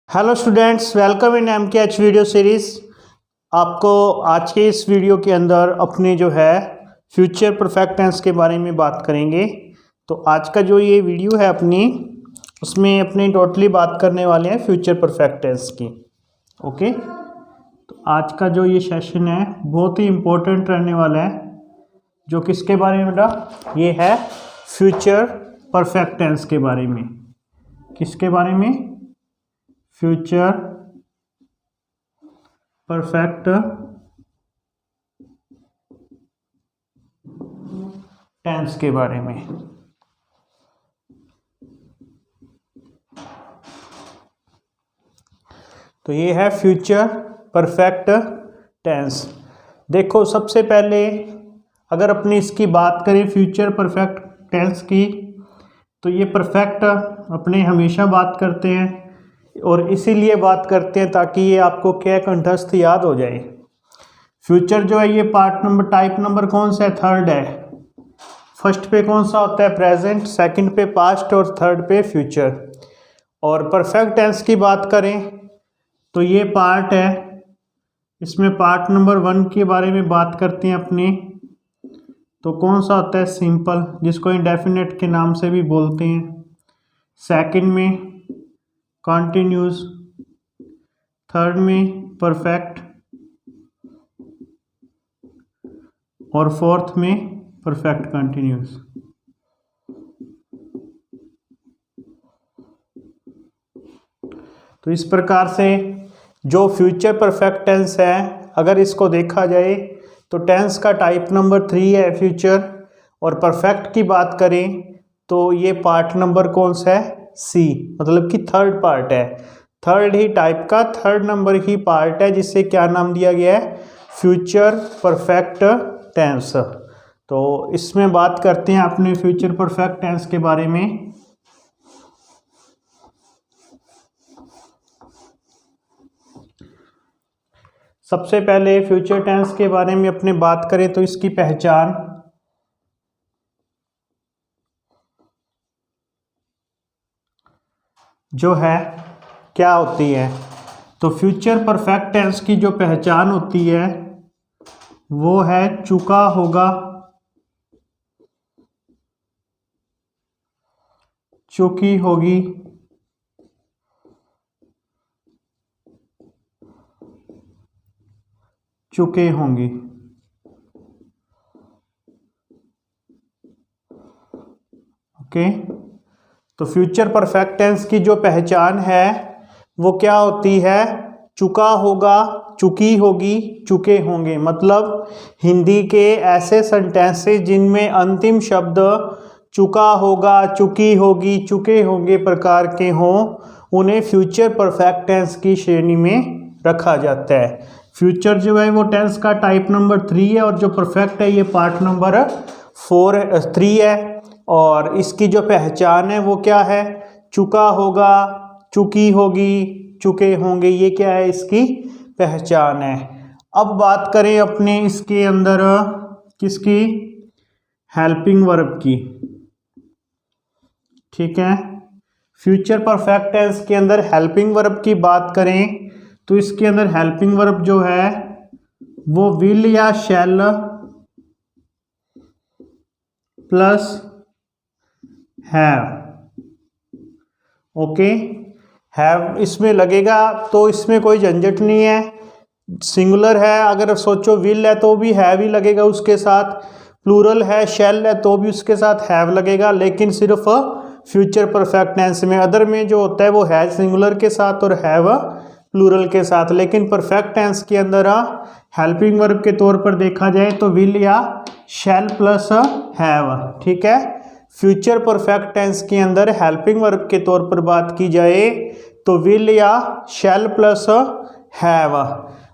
Hello students, welcome in MKH video series. आपको आज के इस वीडियो के अंदर अपने जो है फ्यूचर परफेक्ट टेंस के बारे में बात करेंगे। तो आज का जो ये वीडियो है अपनी, उसमें अपनी टोटली बात करने वाले हैं फ्यूचर परफेक्ट टेंस की। ओके, तो आज का जो ये सेशन है बहुत ही इम्पोर्टेंट रहने वाला है। जो किसके बारे में बेटा? ये है फ्यूचर परफेक्ट टेंस के बारे में। किसके बारे में? फ्यूचर परफेक्ट टेंस के बारे में। तो ये है फ्यूचर परफेक्ट टेंस। देखो, सबसे पहले अगर अपनी इसकी बात करें फ्यूचर परफेक्ट टेंस की, तो ये परफेक्ट अपने हमेशा बात करते हैं, और इसीलिए बात करते हैं ताकि ये आपको क्या कंठस्थ याद हो जाए। फ्यूचर जो है ये टाइप नंबर कौन सा है? थर्ड है। फर्स्ट पे कौन सा होता है? प्रेजेंट, सेकंड पे पास्ट और थर्ड पे फ्यूचर। और परफेक्ट टेंस की बात करें तो ये पार्ट है, इसमें पार्ट नंबर 1 के बारे में बात करते हैं अपने। तो कौन सा होता है? सिंपल, जिसको इंडेफिनेट के नाम से भी बोलते हैं। सेकंड में कॉन्टिन्यूस, थर्ड में परफेक्ट, और फोर्थ में परफेक्ट कंटिन्यूस। तो इस प्रकार से जो फ्यूचर परफेक्ट टेंस है, अगर इसको देखा जाए तो टेंस का टाइप नंबर 3 है फ्यूचर, और परफेक्ट की बात करें तो ये पार्ट नंबर कौन सा है? सी, मतलब कि थर्ड पार्ट है। थर्ड ही टाइप का थर्ड नंबर ही पार्ट है, जिससे क्या नाम दिया गया है? Future perfect tense. तो इसमें बात करते हैं अपने फ्यूचर परफेक्ट टेंस के बारे में। सबसे पहले फ्यूचर टेंस के बारे में अपने बात करें तो इसकी पहचान जो है क्या होती है? तो फ्यूचर परफेक्ट टेंस की जो पहचान होती है वो है चुका होगा, चुकी होगी, चुके होंगे। ओके, तो फ्यूचर परफेक्ट टेंस की जो पहचान है वो क्या होती है? चुका होगा, चुकी होगी, चुके होंगे। मतलब हिंदी के ऐसे सेंटेंसेस जिनमें अंतिम शब्द चुका होगा, चुकी होगी, चुके होंगे प्रकार के हों, उन्हें फ्यूचर परफेक्ट टेंस की श्रेणी में रखा जाता है। फ्यूचर जो है वो टेंस का टाइप नंबर 3 है, और जो परफेक्ट है ये पार्ट नंबर 3 है। और इसकी जो पहचान है वो क्या है? चुका होगा, चुकी होगी, चुके होंगे। ये क्या है? इसकी पहचान है। अब बात करें अपने इसके अंदर किसकी? हेल्पिंग वर्ब की। ठीक है, फ्यूचर परफेक्ट टेंस के अंदर हेल्पिंग वर्ब की बात करें तो इसके अंदर हेल्पिंग वर्ब जो है वो विल या shall plus have. Okay, have इसमें लगेगा तो इसमें कोई झंझट नहीं है। सिंगुलर है, अगर सोचो विल है तो भी हैव ही लगेगा उसके साथ। प्लूरल है, शैल है, तो भी उसके साथ हैव लगेगा। लेकिन सिर्फ फ्यूचर परफेक्ट टेंस में, अदर में जो होता है वो है सिंगुलर के साथ और हैव प्लूरल के साथ। लेकिन परफेक्ट टेंस के अंदर हेल्पिंग वर्ब के तौर पर देखा जाए तो विल या शैल प्लस हैव। ठीक है, फ्यूचर परफेक्ट टेंस के अंदर हेल्पिंग वर्ब के तौर पर बात की जाए तो विल या शैल प्लस हैव।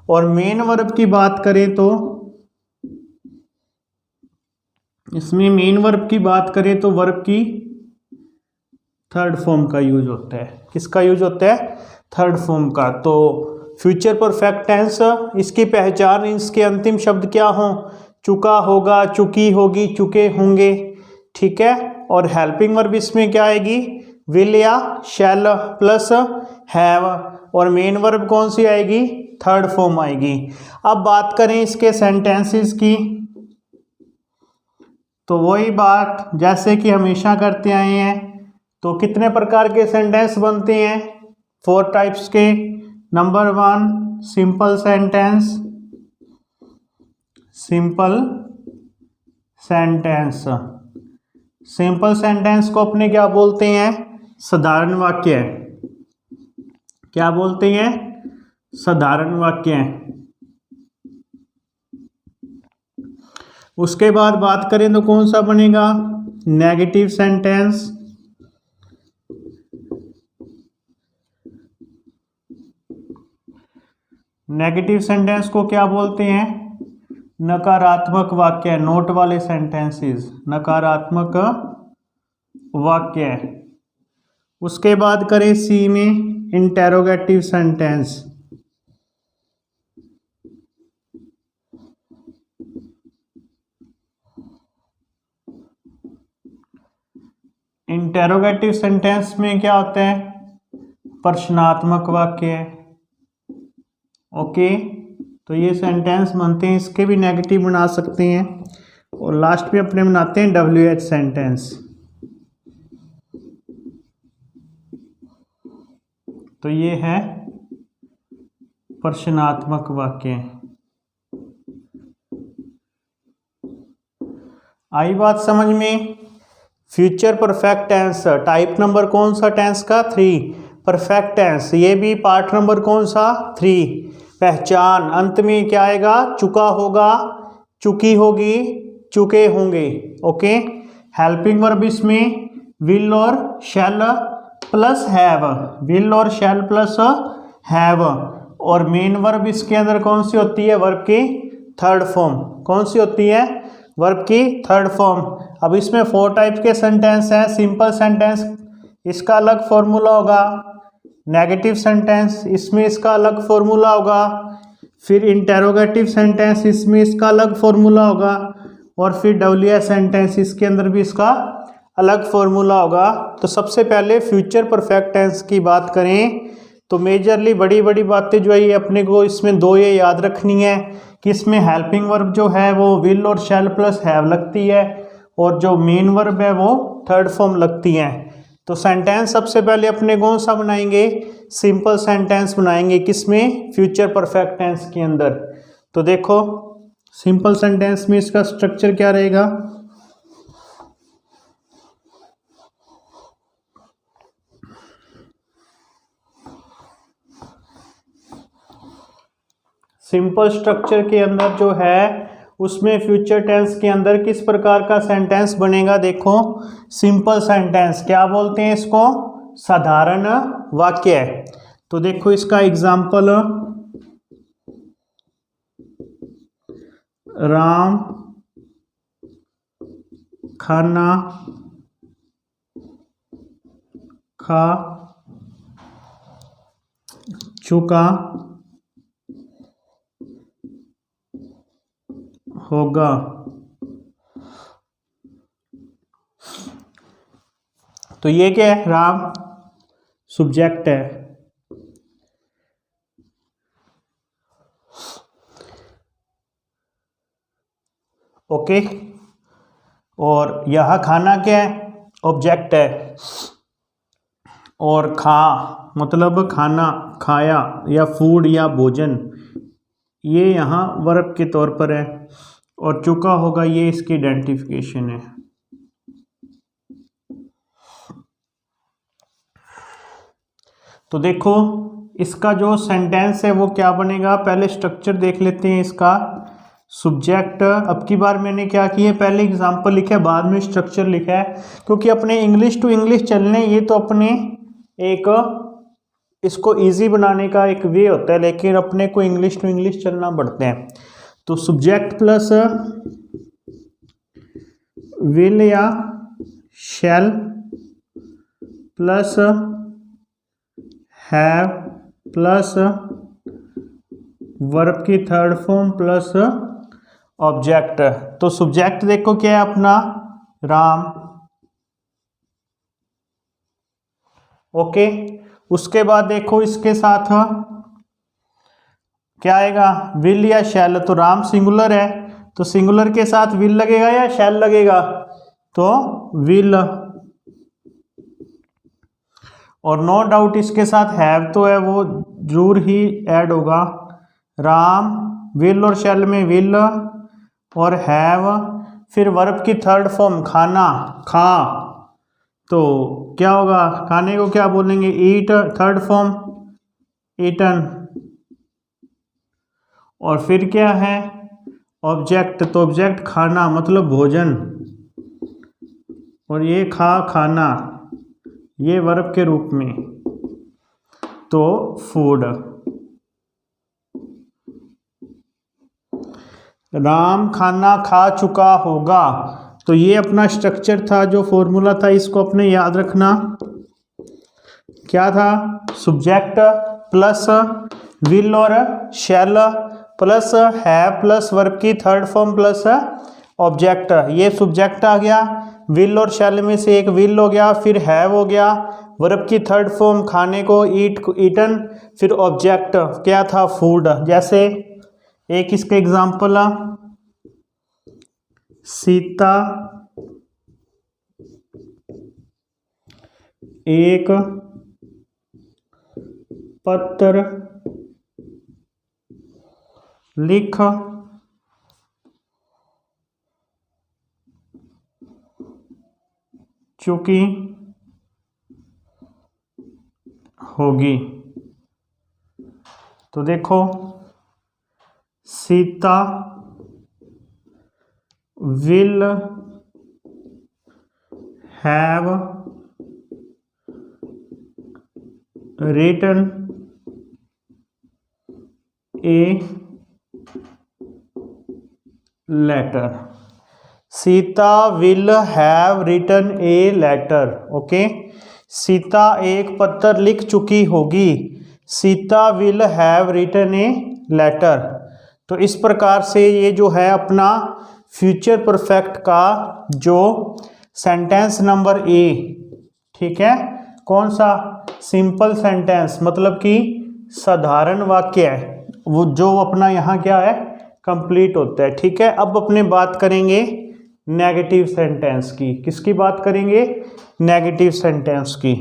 और मेन वर्ब की बात करें तो इसमें मेन वर्ब की बात करें तो वर्ब की थर्ड फॉर्म का यूज होता है। किसका यूज होता है? थर्ड फॉर्म का। तो फ्यूचर परफेक्ट टेंस, इसकी पहचान इसके अंतिम शब्द क्या हों? चुका होगा, चुकी होगी, चुके होंगे। ठीक है, और हेल्पिंग वर्ब इसमें क्या आएगी? विल या शैल प्लस हैव। और मेन वर्ब कौन सी आएगी, थर्ड फॉर्म आएगी। अब बात करें इसके सेंटेंसेस की, तो वही बात जैसे कि हमेशा करते आए हैं। तो कितने प्रकार के सेंटेंस बनते हैं, 4 टाइप्स के। Number 1 simple sentence, simple sentence. Simple sentence को अपने क्या बोलते हैं, साधारण वाक्य। क्या बोलते हैं, साधारण वाक्य। उसके बाद बात करें तो कौन सा बनेगा, नेगेटिव सेंटेंस। नेगेटिव सेंटेंस को क्या बोलते हैं, नकारात्मक वाक्य, नोट वाले सेंटेंसेस, नकारात्मक वाक्य। उसके बाद करें सी में इंटेरोगेटिव सेंटेंस। इंटेरोगेटिव सेंटेंस में क्या होता है, प्रश्नात्मक वाक्य। ओके, तो ये सेंटेंस बनते हैं, इसके भी नेगेटिव बना सकते हैं। और लास्ट में अपने बनाते हैं WH सेंटेंस। तो ये है प्रश्नात्मक वाक्य। आई बात समझ में। Future perfect tense type number कौन सा टेंस का, 3। परफेक्ट टेंस ये भी पार्ट नंबर कौन सा, 3। पहचान अंत में क्या आएगा, चुका होगा, चुकी होगी, चुके होंगे। ओके, हेल्पिंग वर्ब इसमें विल और शैल प्लस हैव, विल और शैल प्लस हैव। और मेन वर्ब इसके अंदर कौन सी होती है, वर्ब की थर्ड फॉर्म। कौन सी होती है, वर्ब की थर्ड फॉर्म। अब इसमें 4 टाइप के सेंटेंस हैं। सिंपल सेंटेंस, इसका अलग फॉर्मूला होगा। नेगेटिव सेंटेंस, इसमें इसका अलग फॉर्मूला होगा। फिर इंटेरोगेटिव सेंटेंस, इसमें इसका अलग फॉर्मूला होगा। और फिर WH सेंटेंस, इसके अंदर भी इसका अलग फॉर्मूला होगा। तो सबसे पहले फ्यूचर परफेक्ट टेंस की बात करें तो मेजरली बड़ी बड़ी बातें जो है ये अपने को इसमें 2 ये याद रखनी है कि इसमें हेल्पिंग वर्ब जो है वो विल और शैल प्लस हैव लगती है, और जो मेन वर्ब है वो थर्ड फॉर्म लगती है। तो सेंटेंस सबसे पहले अपने कौन सा बनाएंगे, सिंपल सेंटेंस बनाएंगे, किसमें, फ्यूचर परफेक्ट टेंस के अंदर। तो देखो सिंपल सेंटेंस में इसका स्ट्रक्चर क्या रहेगा, सिंपल स्ट्रक्चर के अंदर जो है उसमें फ्यूचर टेंस के अंदर किस प्रकार का सेंटेंस बनेगा। देखो सिंपल सेंटेंस क्या बोलते हैं इसको, साधारण वाक्य। तो देखो इसका एग्जाम्पल, राम खाना खा चुका होगा। तो ये क्या है, राम सब्जेक्ट है। ओके, और यह खाना क्या है, ऑब्जेक्ट है। और खा मतलब खाना, खाया या फूड या भोजन, ये यहाँ वर्ब के तौर पर है। और चुका होगा ये इसकी आइडेंटिफिकेशन है। तो देखो इसका जो सेंटेंस है वो क्या बनेगा, पहले स्ट्रक्चर देख लेते हैं इसका। सब्जेक्ट, अब की बार मैंने क्या किया है, पहले एग्जांपल लिखा है बाद में स्ट्रक्चर लिखा है, क्योंकि अपने इंग्लिश टू इंग्लिश चलने, ये तो अपने एक इसको इजी बनाने का एक वे होता है, लेकिन अपने को इंग्लिश टू इंग्लिश चलना पड़ते हैं। तो सब्जेक्ट प्लस विल या shall plus have plus verb की थर्ड फॉर्म प्लस ऑब्जेक्ट। तो सब्जेक्ट देखो क्या है अपना, राम। ओके, उसके बाद देखो इसके साथ क्या आएगा, विल या शैल। तो राम सिंगुलर है तो सिंगुलर के साथ विल लगेगा या शैल लगेगा, तो विल। और नो डाउट इसके साथ हैव तो है, वो जरूर ही ऐड होगा। राम, विल और शैल में विल और हैव, फिर वर्ब की थर्ड फॉर्म खाना, खा, तो क्या होगा, खाने को क्या बोलेंगे, ईट, थर्ड फॉर्म ईटन। और फिर क्या है, ऑब्जेक्ट, तो ऑब्जेक्ट खाना मतलब भोजन, और ये खा, खाना, ये वर्ब के रूप में, तो फूड। राम खाना खा चुका होगा, तो ये अपना स्ट्रक्चर था, जो फॉर्मूला था, इसको अपने याद रखना। क्या था, सब्जेक्ट प्लस विल और शैल प्लस हैव प्लस वर्ब की थर्ड फॉर्म प्लस ऑब्जेक्ट। ये सब्जेक्ट आ गया, विल और शैल में से एक विल हो गया, फिर हैव हो गया, वर्ब की थर्ड फॉर्म खाने को ईट, ईटन, फिर ऑब्जेक्ट क्या था, फूड। जैसे एक इसका एग्जांपल, सीता एक पत्र लिख चुकी होगी। तो देखो, Sita will have written a letter. Sita will have written a letter. Okay, Sita एक पत्र लिख चुकी होगी, Sita will have written a letter. तो इस प्रकार से ये जो है अपना फ्यूचर परफेक्ट का जो सेंटेंस नंबर ए, ठीक है, कौन सा, सिंपल सेंटेंस मतलब कि साधारण वाक्य है, वो जो अपना यहाँ क्या है, कंप्लीट होता है। ठीक है, अब अपने बात करेंगे नेगेटिव सेंटेंस की। किसकी बात करेंगे, नेगेटिव सेंटेंस की।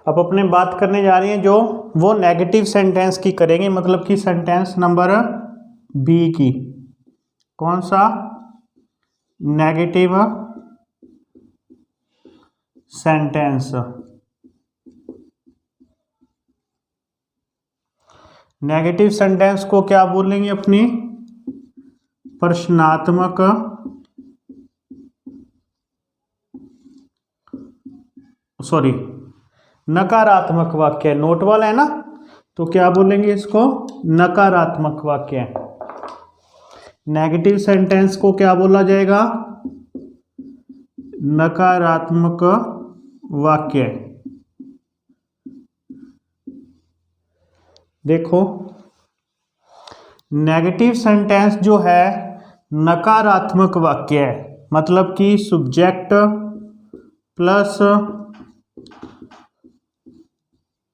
अब अपने बात करने जा रही हैं जो वो नेगेटिव सेंटेंस की करेंगे, मतलब कि सेंटेंस नंबर बी की। कौन सा, नेगेटिव सेंटेंस। नेगेटिव सेंटेंस को क्या बोलेंगे, अपनी प्रश्नात्मक, सॉरी नकारात्मक वाक्य। नोट वाला है ना, तो क्या बोलेंगे इसको, नकारात्मक वाक्य। नेगेटिव सेंटेंस को क्या बोला जाएगा, नकारात्मक वाक्य। देखो, नेगेटिव सेंटेंस जो है नकारात्मक वाक्य है, मतलब कि सब्जेक्ट प्लस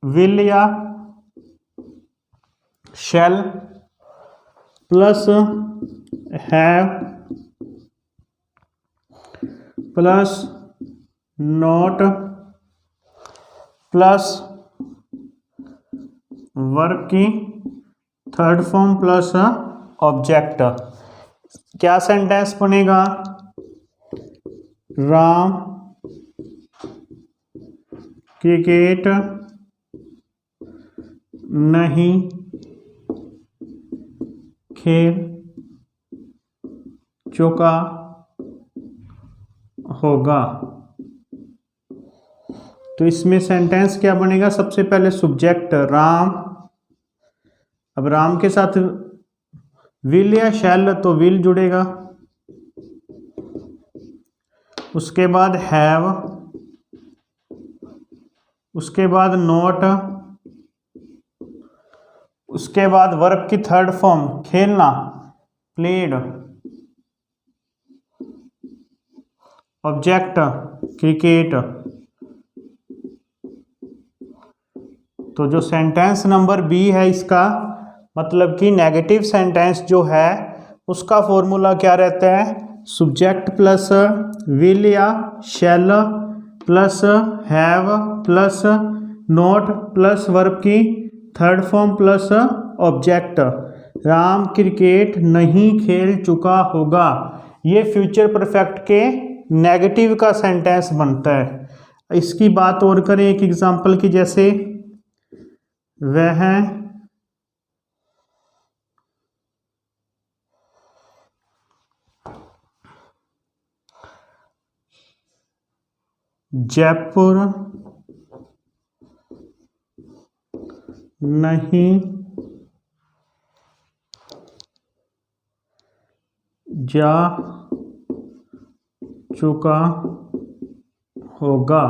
विल या shall plus have plus not plus verb की थर्ड फॉर्म प्लस ऑब्जेक्ट। क्या सेंटेंस बनेगा, राम क्रिकेट नहीं खेल चुका होगा। तो इसमें सेंटेंस क्या बनेगा, सबसे पहले सब्जेक्ट राम, अब राम के साथ विल या शैल, तो विल जुड़ेगा, उसके बाद हैव, उसके बाद नॉट, उसके बाद वर्ब की थर्ड फॉर्म खेलना, प्लेड, ऑब्जेक्ट क्रिकेट। तो जो सेंटेंस नंबर बी है इसका मतलब कि नेगेटिव सेंटेंस जो है उसका फॉर्मूला क्या रहता है, सब्जेक्ट प्लस विल या shall plus have plus not plus verb की third form plus object. Ram cricket नहीं खेल चुका होगा, ये फ्यूचर परफेक्ट के नेगेटिव का सेंटेंस बनता है। इसकी बात और करें एक एग्जांपल की, जैसे वह जयपुर नहीं जा चुका होगा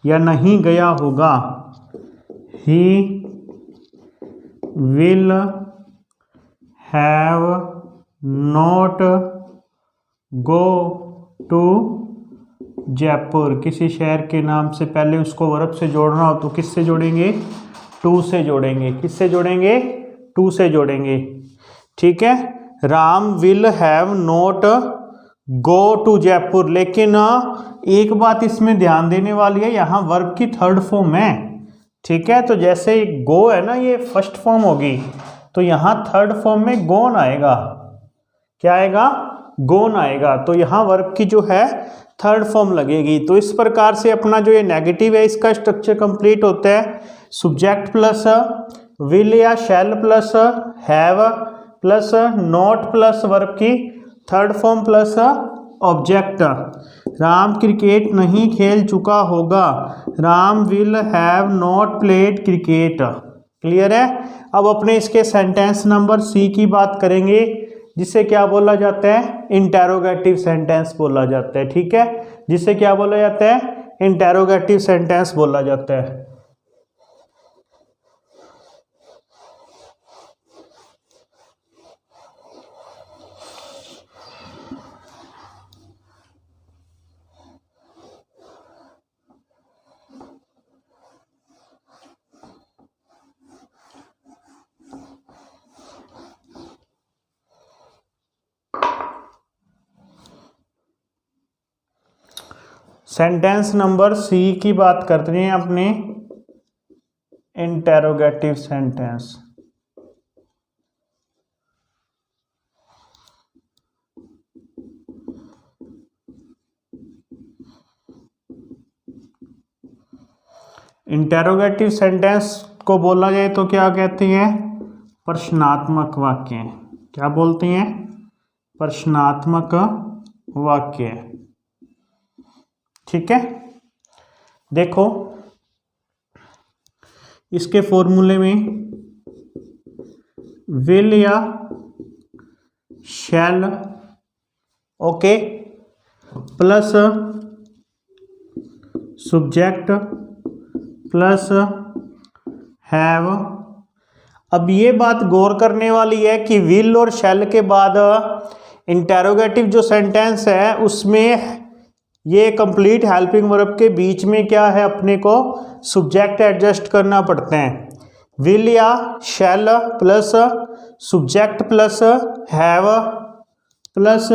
या नहीं गया होगा। He will have not go to Jaipur. किसी शहर के नाम से पहले उसको वर्ब से जोड़ना हो तो किससे जोड़ेंगे, टू से जोड़ेंगे। किससे जोड़ेंगे, टू से जोड़ेंगे। ठीक है, Ram will have not go to Jaipur. लेकिन एक बात इसमें ध्यान देने वाली है, यहाँ वर्ब की थर्ड फॉर्म है। ठीक है, तो जैसे गो है ना, ये फर्स्ट फॉर्म होगी, तो यहाँ थर्ड फॉर्म में गोन आएगा। क्या आएगा, गोन आएगा। तो यहाँ वर्ब की जो है थर्ड फॉर्म लगेगी। तो इस प्रकार से अपना जो ये नेगेटिव है इसका स्ट्रक्चर कंप्लीट होता है। सब्जेक्ट प्लस विल या shall plus have plus not plus verb की third form plus object. Ram cricket नहीं खेल चुका होगा, Ram will have not played cricket. Clear है। अब अपने इसके सेंटेंस नंबर सी की बात करेंगे, जिसे क्या बोला जाता है, इंटेरोगेटिव सेंटेंस बोला जाता है। ठीक है, जिसे क्या बोला जाता है, इंटेरोगेटिव सेंटेंस बोला जाता है। सेंटेंस नंबर सी की बात करते हैं अपने, इंटेरोगेटिव सेंटेंस। इंटेरोगेटिव सेंटेंस को बोला जाए तो क्या कहते हैं, प्रश्नात्मक वाक्य। क्या बोलते हैं, प्रश्नात्मक वाक्य। ठीक है, देखो इसके फॉर्मूले में विल या shall, okay, plus subject plus have. अब ये बात गौर करने वाली है कि विल और शैल के बाद इंटेरोगेटिव जो सेंटेंस है उसमें ये कंप्लीट हेल्पिंग वर्ब के बीच में क्या है, अपने को सब्जेक्ट एडजस्ट करना पड़ते हैं। विल या shall plus subject plus have plus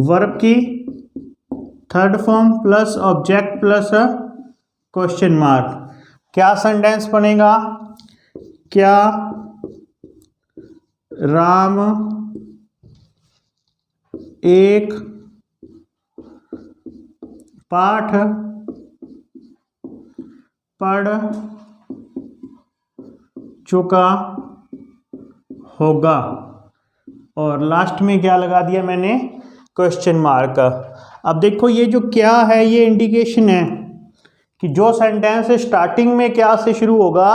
verb की third form plus object plus question mark. क्या सेंटेंस बनेगा, क्या राम एक पाठ पढ़ चुका होगा, और लास्ट में क्या लगा दिया मैंने, क्वेश्चन मार्क। अब देखो ये जो क्या है, ये इंडिकेशन है कि जो सेंटेंस स्टार्टिंग में क्या से शुरू होगा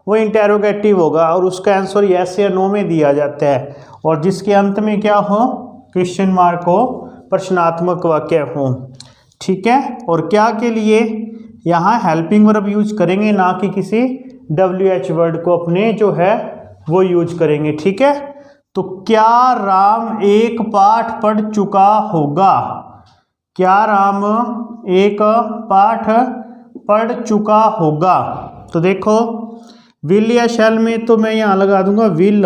वो इंटेरोगेटिव होगा और उसका आंसर यस या नो में दिया जाता है, और जिसके अंत में क्या हो, क्वेश्चन मार्क हो, प्रश्नात्मक वाक्य हो। ठीक है, और क्या के लिए यहाँ हेल्पिंग वर्ब यूज करेंगे, ना कि किसी WH वर्ड को अपने जो है वो यूज करेंगे। ठीक है, तो क्या राम एक पाठ पढ़ चुका होगा, क्या राम एक पाठ पढ़ चुका होगा। तो देखो विल या शैल में तो मैं यहाँ लगा दूंगा विल,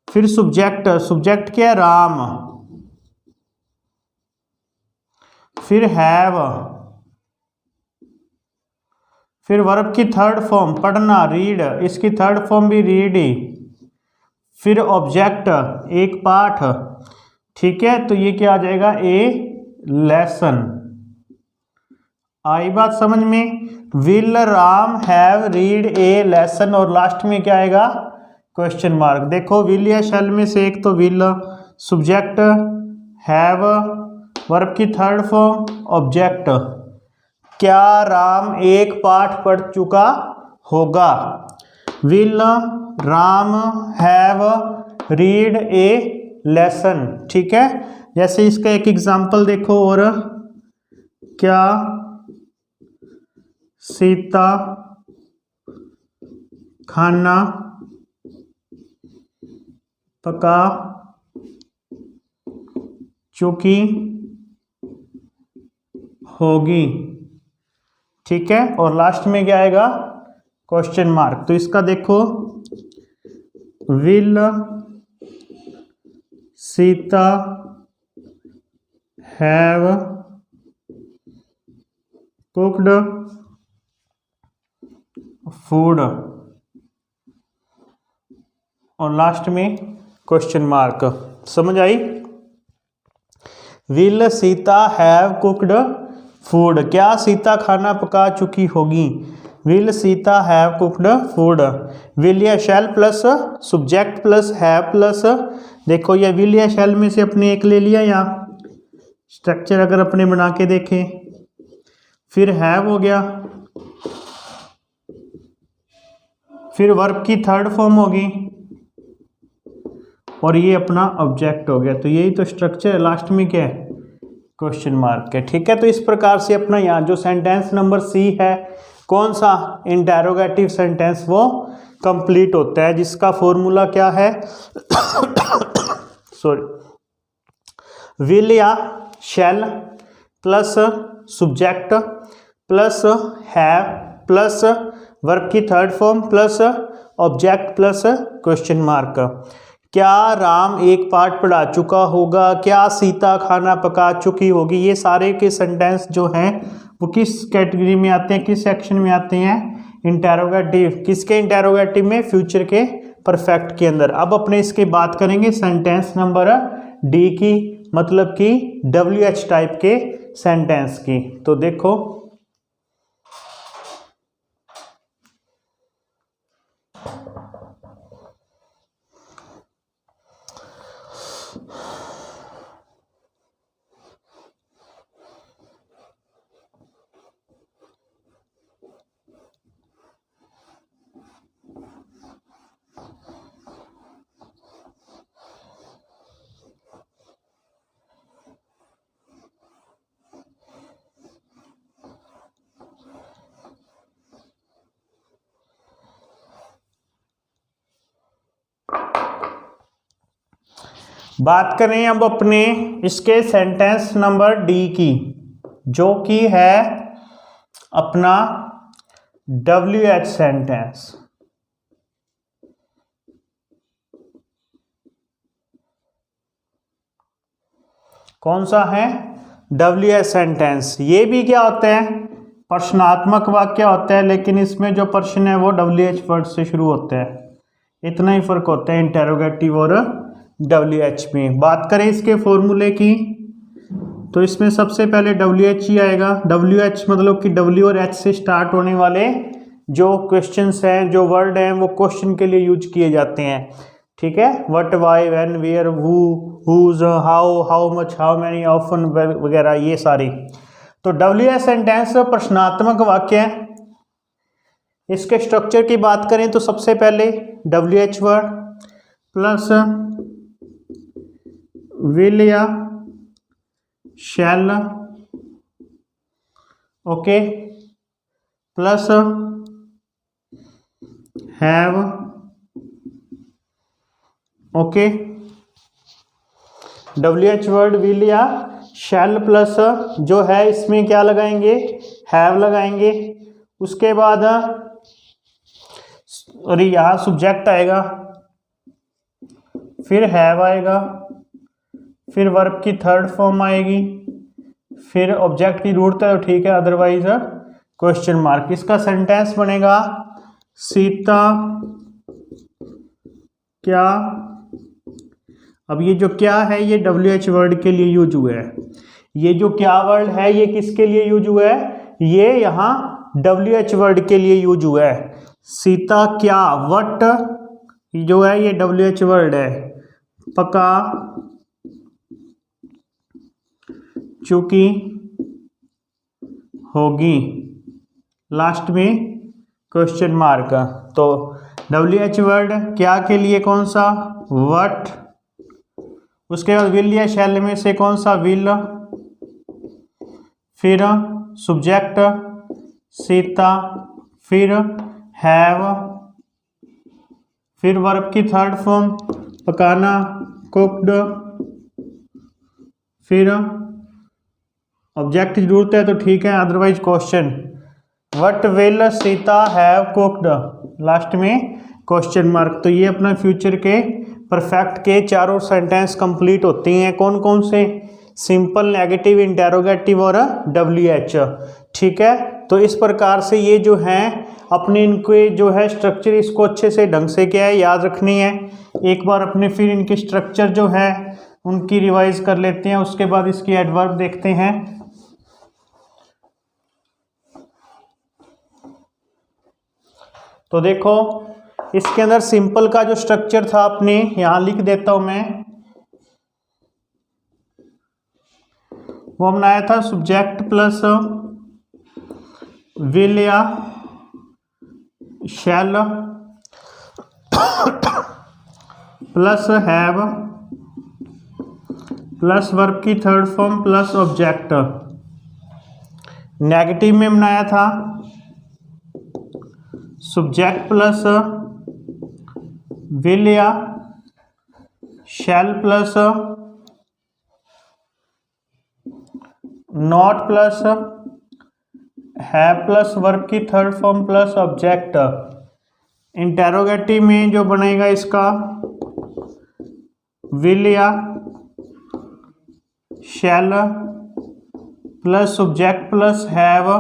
फिर सब्जेक्ट, सब्जेक्ट क्या है राम, फिर हैव, फिर वर्ब की थर्ड फॉर्म पढ़ना रीड, इसकी थर्ड फॉर्म भी रीड ही, फिर ऑब्जेक्ट एक पाठ। ठीक है, तो ये क्या आ जाएगा ए लेसन। आई बात समझ में। Will Ram have read A lesson, और लास्ट में क्या आएगा क्वेश्चन मार्क। देखो विल या शैल में से एक तो विल, सब्जेक्ट, हैव, वर्ब की थर्ड फॉर्म, ऑब्जेक्ट। क्या राम एक पाठ पढ़ चुका होगा, will Ram have read A lesson. ठीक है, जैसे इसका एक एग्जांपल देखो, और क्या सीता खाना पका चुकी होगी। ठीक है, और लास्ट में क्या आएगा क्वेश्चन मार्क। तो इसका देखो will Sita have cooked food, और लास्ट में क्वेश्चन मार्क। समझ आई। Will Sita have cooked food, क्या सीता खाना पका चुकी होगी, will Sita have cooked food. Will या shall plus subject plus have plus, देखो ये विल या शैल में से अपने एक ले लिया, यहाँ स्ट्रक्चर अगर अपने बना के देखें, फिर हैव हो गया, फिर वर्ब की थर्ड फॉर्म होगी, और ये अपना ऑब्जेक्ट हो गया। तो यही तो स्ट्रक्चर है, लास्ट में क्या है क्वेश्चन मार्क है। ठीक है, तो इस प्रकार से अपना यहाँ जो सेंटेंस नंबर सी है, कौन सा इंटेरोगेटिव सेंटेंस, वो कंप्लीट होता है, जिसका फॉर्मूला क्या है सॉरी, विल या shall plus subject plus have plus verb की third form plus object plus question mark. क्या राम एक पाठ पढ़ा चुका होगा, क्या सीता खाना पका चुकी होगी। ये सारे के सेंटेंस जो हैं वो किस कैटेगरी में आते हैं, किस सेक्शन में आते हैं, इंटेरोगेटिव। किसके इंटेरोगेटिव में, फ्यूचर के परफेक्ट के अंदर। अब अपने इसके बात करेंगे सेंटेंस नंबर डी की, मतलब कि WH टाइप के सेंटेंस की। तो देखो बात करें अब अपने इसके सेंटेंस नंबर डी की, जो कि है अपना WH सेंटेंस। कौन सा है, WH सेंटेंस। ये भी क्या होता है, प्रश्नात्मक वाक्य होता है, लेकिन इसमें जो प्रश्न है वो WH वर्ड से शुरू होता है। इतना ही फर्क होता है इंटेरोगेटिव और WH में। बात करें इसके फॉर्मूले की, तो इसमें सबसे पहले WH ही आएगा। WH मतलब कि W और H से स्टार्ट होने वाले जो क्वेश्चंस हैं, जो वर्ड हैं, वो क्वेश्चन के लिए यूज किए जाते हैं। ठीक है, what, why, when, where, who, whose, how, how much, how many, often वगैरह, ये सारी। तो WH सेंटेंस प्रश्नात्मक वाक्य है। इसके स्ट्रक्चर की बात करें तो सबसे पहले WH वर्ड प्लस विल या shall, okay, plus have, okay. WH word will या शैल प्लस जो है इसमें क्या लगाएंगे, हैव लगाएंगे। उसके बाद और यहाँ सब्जेक्ट आएगा, फिर हैव आएगा, फिर वर्ब की थर्ड फॉर्म आएगी, फिर ऑब्जेक्ट की जरूरत है तो ठीक है, अदरवाइज क्वेश्चन मार्क। इसका सेंटेंस बनेगा सीता क्या। अब ये जो क्या है ये WH वर्ड के लिए यूज हुआ है। ये जो क्या वर्ड है ये किसके लिए यूज हुआ है, ये यहाँ WH वर्ड के लिए यूज हुआ है। सीता क्या, वट जो है ये WH वर्ड है। पका चुकी होगी, लास्ट में क्वेश्चन मार्क। तो WH वर्ड क्या के लिए कौन सा, वट। उसके बाद विल या शैल में से कौन सा, विल। फिर सब्जेक्ट सीता, फिर हैव, फिर वर्ब की थर्ड फॉर्म पकाना, कुक्ड, फिर ऑब्जेक्ट की जरूरत है तो ठीक है, otherwise question. What will Sita have cooked, last में क्वेश्चन मार्क। तो ये अपना फ्यूचर के परफेक्ट के चारों सेंटेंस कंप्लीट होती हैं। कौन कौन से, सिंपल, नेगेटिव, इंटेरोगेटिव और WH, ठीक है। तो इस प्रकार से ये जो हैं अपने इनके जो है स्ट्रक्चर, इसको अच्छे से ढंग से क्या है याद रखनी है। एक बार अपने फिर इनके स्ट्रक्चर जो है उनकी रिवाइज कर लेते हैं, उसके बाद इसकी एडवर्ब देखते हैं। तो देखो इसके अंदर सिंपल का जो स्ट्रक्चर था अपने यहां लिख देता हूं मैं, वो बनाया था सब्जेक्ट प्लस विल या shall plus have plus verb की third form plus object. Negative में बनाया था सब्जेक्ट प्लस विल या shall plus not plus have plus verb की third form plus object. Interrogative में जो बनेगा इसका विल या shall plus subject plus have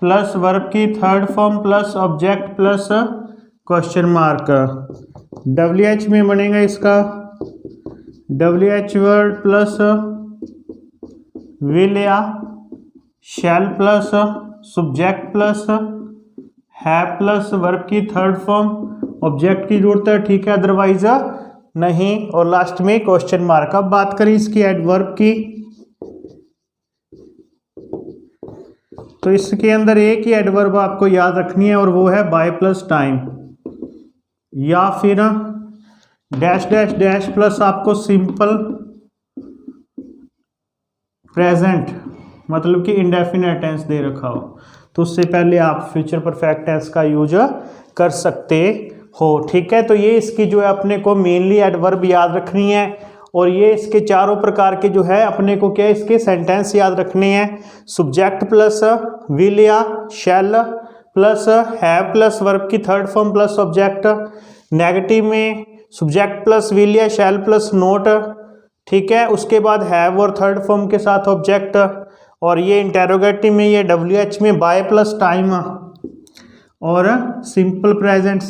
plus verb की third form plus object plus question mark. WH में बनेगा इसका WH वर्ड प्लस विल या shall plus subject plus have plus verb की थर्ड फॉर्म, ऑब्जेक्ट की जरूरत है ठीक है, अदरवाइज नहीं, और लास्ट में क्वेश्चन मार्क। अब बात करें इसकी एडवर्ब की, तो इसके अंदर एक ही एडवर्ब आपको याद रखनी है और वो है बाय प्लस टाइम, या फिर डैश डैश डैश प्लस आपको सिंपल प्रेजेंट मतलब कि इंडेफिनेट टेंस दे रखा हो, तो उससे पहले आप फ्यूचर परफेक्ट टेंस का यूज कर सकते हो, ठीक है। तो ये इसकी जो है अपने को मेनली एडवर्ब याद रखनी है, और ये इसके चारों प्रकार के जो है अपने को क्या इसके सेंटेंस याद रखने हैं। सब्जेक्ट प्लस विल या shall plus have plus verb की third form plus object. Negative में सब्जेक्ट प्लस विल या शैल प्लस नोट, ठीक है, उसके बाद हैव और थर्ड फॉर्म के साथ ऑब्जेक्ट। और ये इंटेरोगेटिव में ये WH में बाय प्लस टाइम और सिंपल प्रेजेंट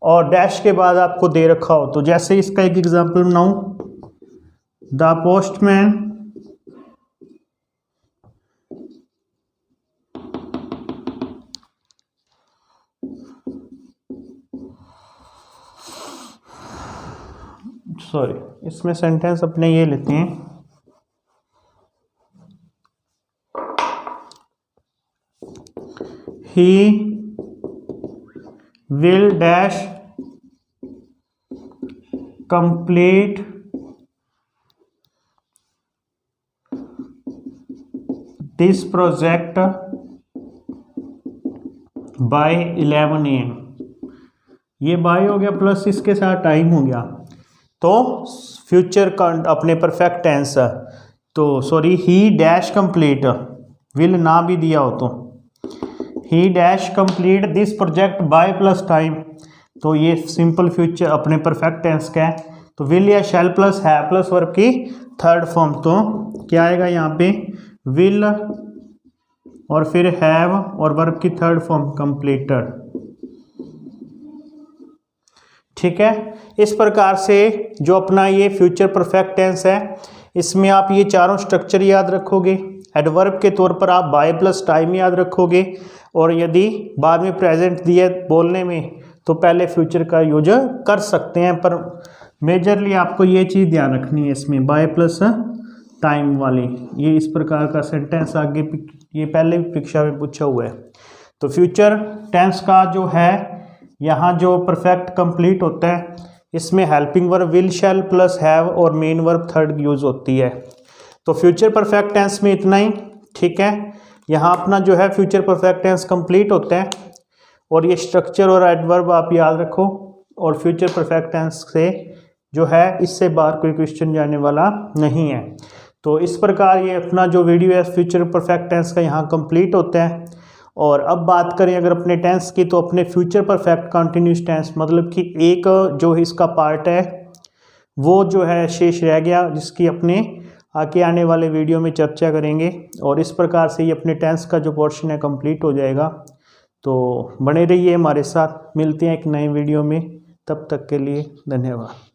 और डैश के बाद आपको दे रखा हो। तो जैसे इसका एक एग्जांपल बनाऊं, द पोस्टमैन सॉरी, इसमें सेंटेंस अपने ये लेते हैं, he will dash complete this project by 11 AM, ये बाय हो गया प्लस इसके साथ टाइम हो गया, तो फ्यूचर अपने परफेक्ट टेंस, तो sorry he dash complete, will ना भी दिया हो तो ही dash complete this project by plus time, तो ये सिंपल फ्यूचर अपने परफेक्ट टेंस का है। तो विल या शैल प्लस है प्लस वर्ब की थर्ड फॉर्म, तो क्या आएगा यहाँ पे विल और फिर हैव और वर्ब की थर्ड फॉर्म कंप्लीटेड। ठीक है, इस प्रकार से जो अपना ये फ्यूचर परफेक्ट टेंस है, इसमें आप ये चारों स्ट्रक्चर याद रखोगे। एडवर्ब के तौर पर आप बाय प्लस टाइम याद रखोगे, और यदि बाद में प्रेजेंट दिए बोलने में तो पहले फ्यूचर का यूज कर सकते हैं, पर मेजरली आपको ये चीज़ ध्यान रखनी है इसमें बाय प्लस टाइम वाली। ये इस प्रकार का सेंटेंस आगे ये पहले भी परीक्षा में पूछा हुआ है। तो फ्यूचर टेंस का जो है यहाँ जो परफेक्ट कंप्लीट होता है, इसमें helping verb will shell plus have और मेन वर्ब थर्ड यूज होती है। तो फ्यूचर परफेक्ट टेंस में इतना ही। ठीक है, यहाँ अपना जो है फ्यूचर परफेक्ट टेंस कंप्लीट होता है, और ये स्ट्रक्चर और एडवर्ब आप याद रखो, और फ्यूचर परफेक्ट टेंस से जो है इससे बाहर कोई क्वेश्चन जाने वाला नहीं है। तो इस प्रकार ये अपना जो वीडियो है फ्यूचर परफेक्ट टेंस का यहाँ कंप्लीट होता है। और अब बात करें अगर अपने टेंस की, तो अपने फ्यूचर परफेक्ट कंटिन्यूस टेंस, मतलब कि एक जो इसका पार्ट है वो जो है शेष रह गया, जिसकी अपने आगे आने वाले वीडियो में चर्चा करेंगे। और इस प्रकार से ये अपने टेंस का जो पोर्शन है कंप्लीट हो जाएगा। तो बने रहिए हमारे साथ, मिलते हैं एक नए वीडियो में, तब तक के लिए धन्यवाद।